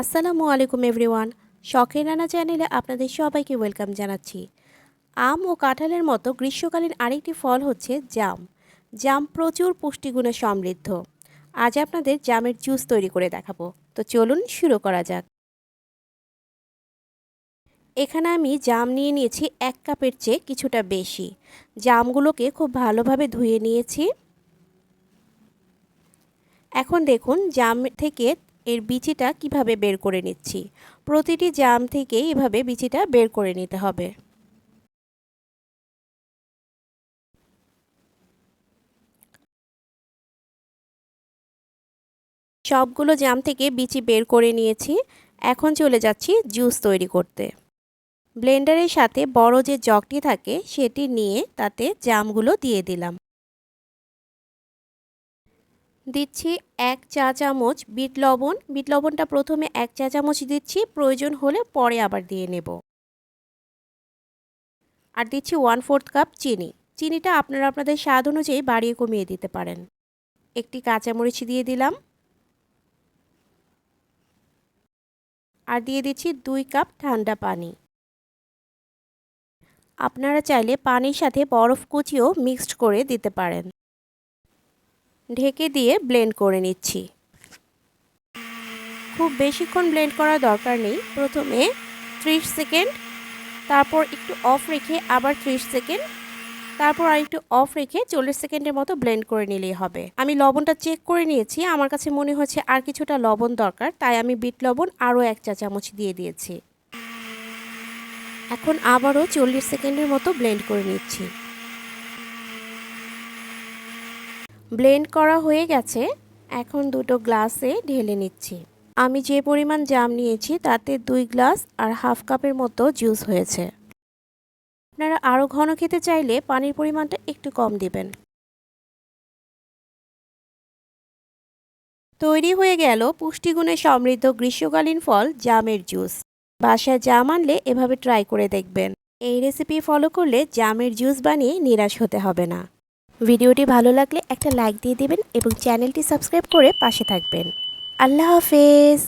আসসালামু আলাইকুম এভরিওয়ান। শখের নানা চ্যানেলে আপনাদের সবাইকে ওয়েলকাম জানাচ্ছি। আম ও কাঁঠালের মতো গ্রীষ্মকালীন আরেকটি ফল হচ্ছে জাম। জাম প্রচুর পুষ্টিগুণে সমৃদ্ধ। আজ আপনাদের জামের জুস তৈরি করে দেখাবো। তো চলুন শুরু করা যাক। এখানে আমি জাম নিয়ে নিয়েছি 1 কাপের চেয়ে কিছুটা বেশি। জামগুলোকে খুব ভালোভাবে ধুয়ে নিয়েছি। এখন দেখুন জাম থেকে এর বিচিটা কিভাবে বের করে নিচ্ছি। প্রতিটি জাম থেকে এভাবে বিচিটা বের করে নিতে হবে। সবগুলো জাম থেকে বিচি বের করে নিয়েছি। এখন চলে যাচ্ছি জুস তৈরি করতে। ব্লেন্ডারের সাথে বড় যে জগটি থাকে সেটি নিয়ে তাতে জামগুলো দিয়ে দিলাম। দিচ্ছি 1 চা চামচ বিট লবণ। বিট লবণটা প্রথমে 1 চা চামচ দিচ্ছি, প্রয়োজন হলে পরে আবার দিয়ে নেব। আর দিচ্ছি 1/4 কাপ চিনি। চিনিটা আপনারা আপনাদের স্বাদ অনুযায়ী বাড়িয়ে কমিয়ে দিতে পারেন। একটি কাঁচামরিচ দিয়ে দিলাম। আর দিয়ে দিচ্ছি 2 কাপ ঠান্ডা পানি। আপনারা চাইলে পানির সাথে বরফ কুচিও মিক্সড করে দিতে পারেন। ঢেকে দিয়ে ব্লেন্ড করে নিচ্ছি। খুব বেশিক্ষণ ব্লেন্ড করার দরকার নেই। প্রথমে 30 সেকেন্ড, তারপর একটু অফ রেখে আবার 30 সেকেন্ড, তারপর আর একটু অফ রেখে 40 সেকেন্ডের মতো ব্লেন্ড করে নিলেই হবে। আমি লবণটা চেক করে নিয়েছি, আমার কাছে মনে হচ্ছে আর কিছুটা লবণ দরকার, তাই আমি বিট লবণ আরও 1 চা চামচ দিয়ে দিয়েছি। এখন আবারও 40 সেকেন্ডের মতো ব্লেন্ড করে নিচ্ছি। ব্লেন্ড করা হয়ে গেছে। এখন দুটো গ্লাসে ঢেলে নিচ্ছি। আমি যে পরিমাণ জাম নিয়েছি তাতে 2 গ্লাস আর হাফ কাপের মতো জুস হয়েছে। আপনারা আরও ঘন খেতে চাইলে পানির পরিমাণটা একটু কম দিবেন। তৈরি হয়ে গেল পুষ্টিগুণে সমৃদ্ধ গ্রীষ্মকালীন ফল জামের জুস। বাসায় জাম আনলে এভাবে ট্রাই করে দেখবেন। এই রেসিপি ফলো করলে জামের জুস বানিয়ে নিরাশ হতে হবে না। ভিডিওটি ভালো লাগলে একটা লাইক দিয়ে দেবেন এবং চ্যানেলটি সাবস্ক্রাইব করে পাশে থাকবেন। আল্লাহ হাফেজ।